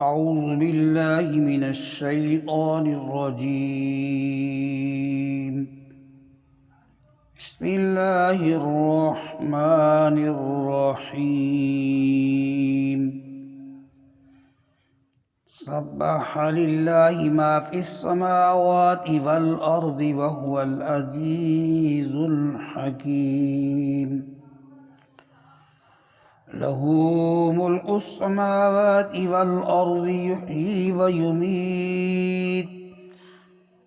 أعوذ بالله من الشيطان الرجيم. بسم الله الرحمن الرحيم. سبح لله ما في السماوات والأرض وهو العزيز الحكيم. له ملك السماوات والأرض يحيي ويميت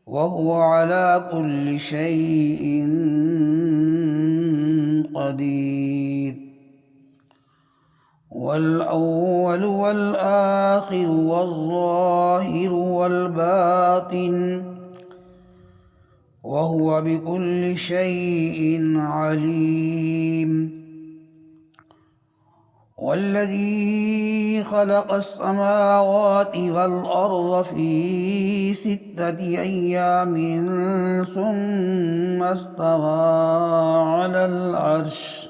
وهو على كل شيء قدير. والأول والآخر والظاهر والباطن وهو بكل شيء عليم. والذي خلق السماوات والأرض في 6 أيام ثم استوى على العرش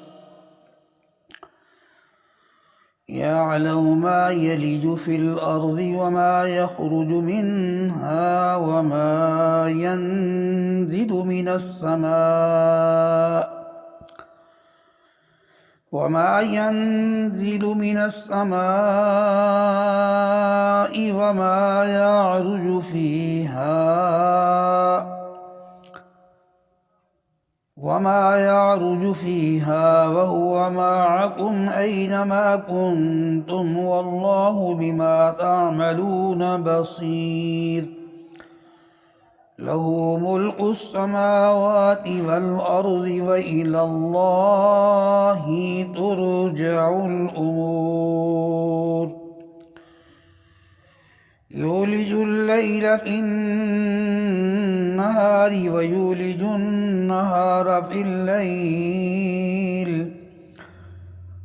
يعلم ما يلج في الأرض وما يخرج منها وما ينزل من السماء وما يعرج فيها وهو معكم أينما كنتم والله بما تعملون بصير. له ملك السماوات والأرض وإلى الله ترجع الأمور. يولج الليل في النهار ويولج النهار في الليل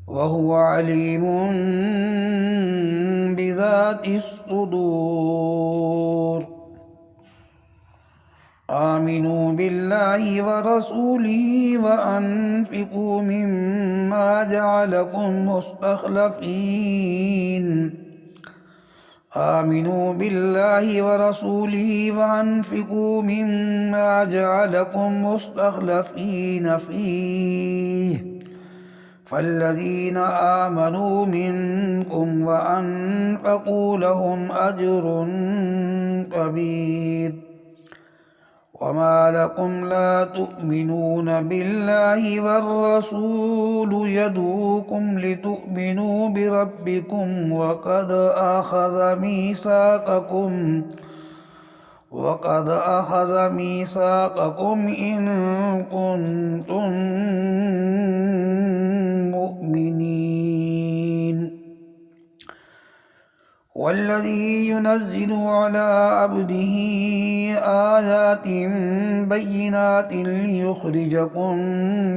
وهو عليم بذات الصدور. آمنوا بالله ورسوله وأنفقوا مما جعلكم مستخلفين فيه فالذين آمنوا منكم وأنفقوا لهم أجر كبير. وما لكم لا تؤمنون بالله والرسول يدعوكم لتؤمنوا بربكم وقد أخذ ميثاقكم إن كنتم مؤمنين. والذي ينزل على عبده آيات بينات ليخرجكم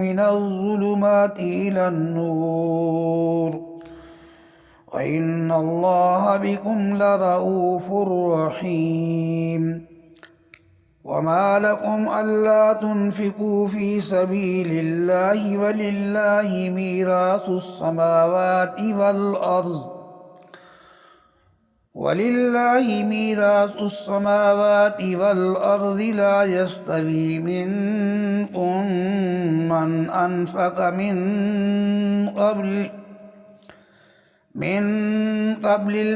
من الظلمات إلى النور وإن الله بكم لرءوف رحيم. وما لكم ألا تنفقوا في سبيل الله ولله ميراث السماوات والأرض لا يستوي منكم من أنفق من قبل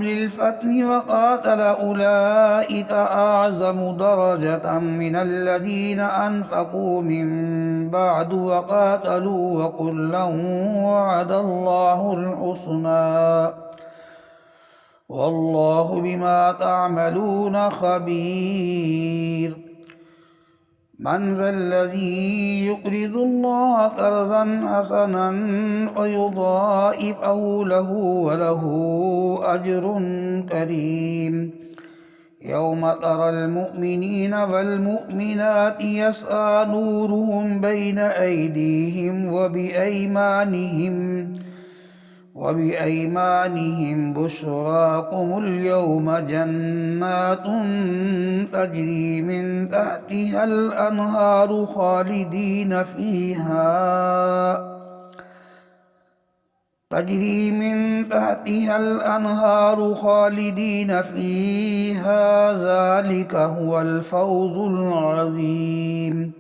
الفتح وقاتل أولئك أعظم درجة من الذين أنفقوا من بعد وقاتلوا وكلا وعد الله الحسنى والله بما تعملون خبير. من ذا الذي يقرض الله قرضا حسنا فيضاعفه له وله أجر كريم. يوم ترى المؤمنين والمؤمنات يسعى نورهم بين أيديهم وبأيمانهم بشراكم اليوم جنات تجري من تحتها الأنهار تجري من تحتها الأنهار خالدين فيها ذلك هو الفوز العظيم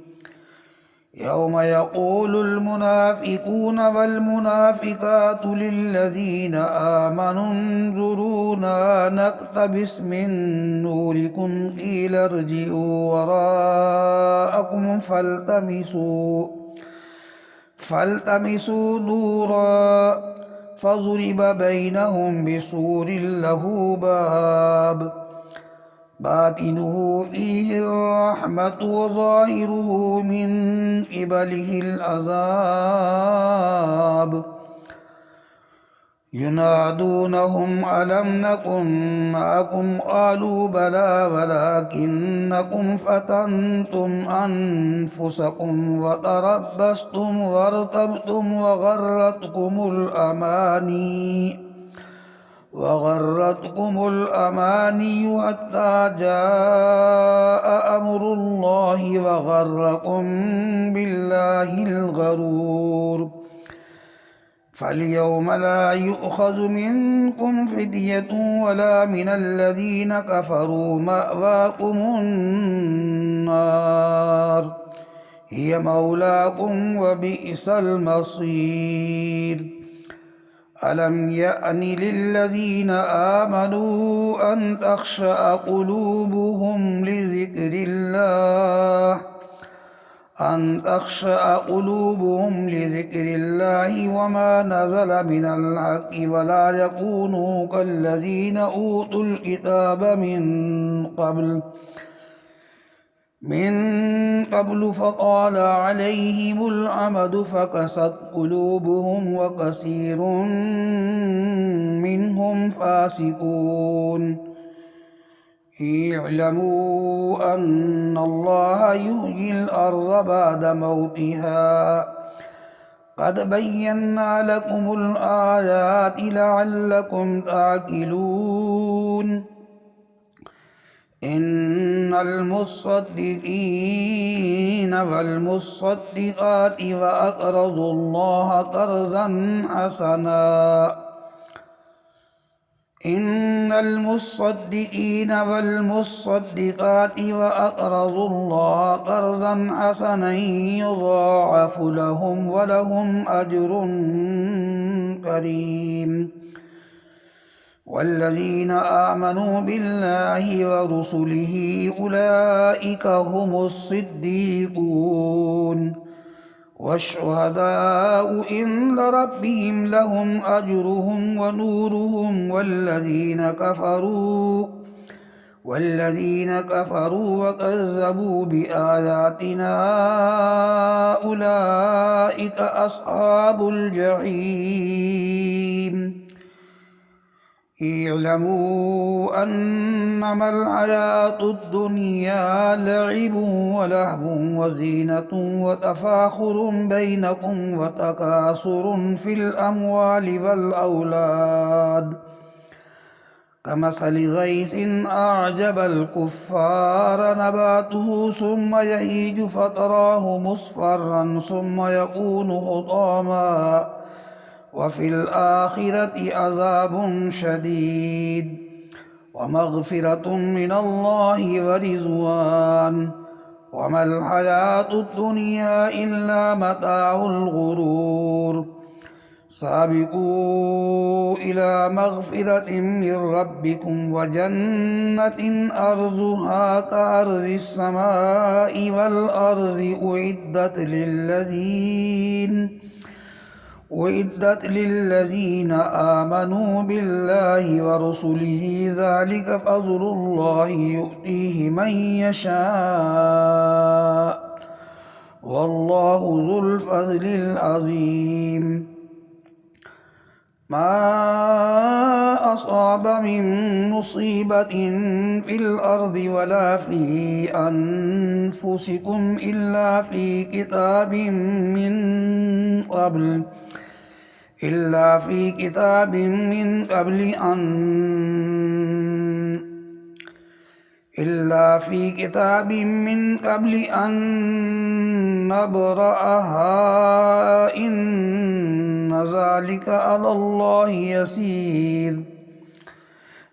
يوم يقول المنافقون والمنافقات للذين آمنوا انظرونا نقتبس من نوركم قيل ارجعوا وراءكم فالتمسوا نورا فضرب بينهم بسور له باب باطنه فيه الرحمة وظاهره من قبله العذاب ينادونهم ألم نكن معكم قالوا بلى ولكنكم فتنتم أنفسكم وتربصتم وارتبتم وغرتكم الأماني حتى جاء أمر الله وغركم بالله الغرور فاليوم لا يؤخذ منكم فدية ولا من الذين كفروا مأواكم النار هي مولاكم وبئس المصير ألم يأن للذين آمنوا أن تخشع قلوبهم لذكر الله وما نزل من الحق ولا يكونوا كالذين أوتوا الكتاب من قبل فطال عليهم الأمد فقست قلوبهم وكثير منهم فاسقون اعلموا أن الله يحيي الأرض بعد موتها قد بينا لكم الآيات لعلكم تعقلون إن المصدقين والمصدقات وأقرضوا الله قرضا حسنا يضاعف لهم ولهم أجر كريم والذين آمنوا بالله ورسله أولئك هم الصديقون والشهداء عند ربهم لهم أجرهم ونورهم والذين كفروا وكذبوا بآياتنا أولئك أصحاب الجحيم اعلموا أنما الحياة الدنيا لعب ولهو وزينة وتفاخر بينكم وتكاثر في الأموال والأولاد كمثل غيث أعجب الكفار نباته ثم يهيج فتراه مصفرا ثم يكون حطاما وفي الآخرة عذاب شديد ومغفرة من الله ورضوان وما الحياة الدنيا إلا متاع الغرور سابقوا إلى مغفرة من ربكم وجنة أرضها كأرض السماء والأرض أعدت للذين آمنوا بالله ورسله ذلك فضل الله يؤتيه من يشاء والله ذو الفضل العظيم ما أصاب من مصيبة في الأرض ولا في أنفسكم إلا في كتاب من قبل أن نبرأها إن إن ذلك على الله يسير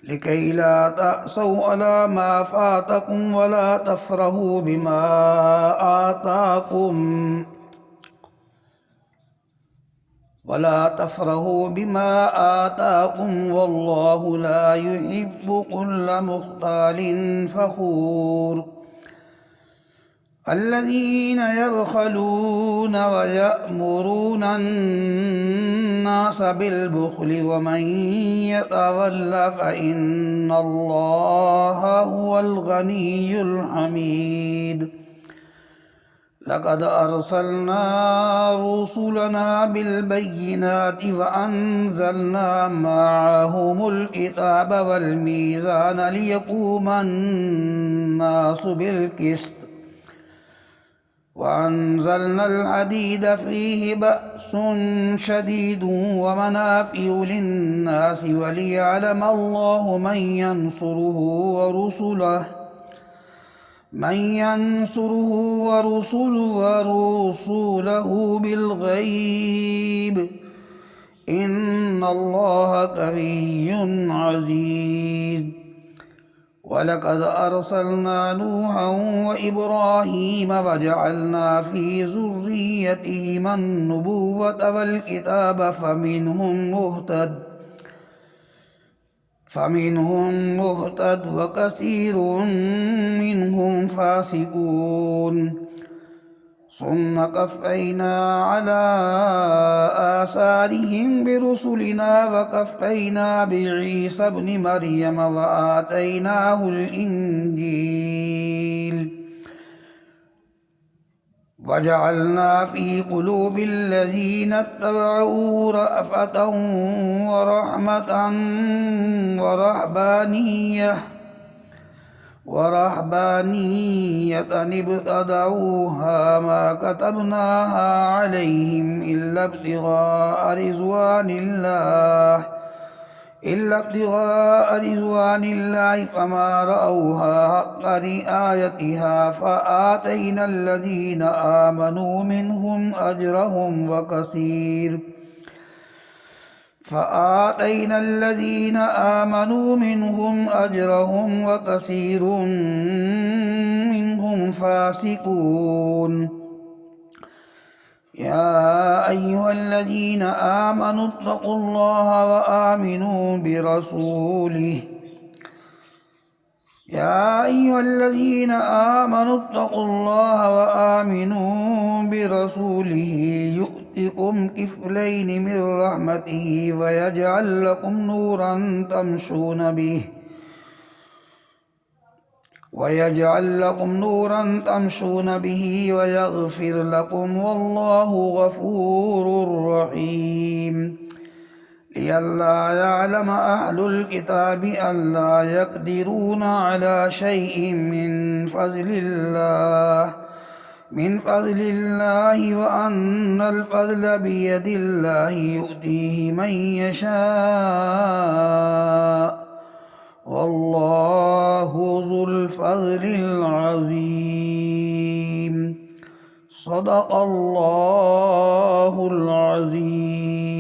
لكي لا تأسوا على ما فاتكم ولا تفرحوا بما آتاكم والله لا يحب كل مختال فخور الذين يبخلون ويأمرون الناس بالبخل ومن يتول فإن الله هو الغني الحميد لقد أرسلنا رسلنا بالبينات وأنزلنا معهم الكتاب والميزان ليقوم الناس بالقسط وأنزلنا الحديد فيه بأس شديد ومنافع للناس وليعلم الله من ينصره ورسوله بالغيب إن الله قوي عزيز ولقد أرسلنا نوحا وإبراهيم وجعلنا في ذريتهما النبوة والكتاب فمنهم مهتد وكثير منهم فاسقون ثم قفينا على آثارهم برسلنا وقفينا بعيسى ابن مريم وآتيناه الإنجيل وجعلنا في قلوب الذين اتبعوه رأفة ورهبانية ابتدعوها ما كتبناها عليهم إلا ابتغاء رضوان الله فما رأوها حق رعايتها فآتينا الذين آمنوا منهم أجرهم وكثير منهم فاسقون يا أيها الذين آمنوا اتقوا الله وآمنوا برسوله يؤتكم كفلين من رحمته ويجعل لكم نورا تمشون به ويغفر لكم والله غفور رحيم لئلا يعلم أهل الكتاب ألا يقدرون على شيء من فضل الله وأن الفضل بيد الله يؤتيه من يشاء والله ذو الفضل العظيم صدق الله العظيم.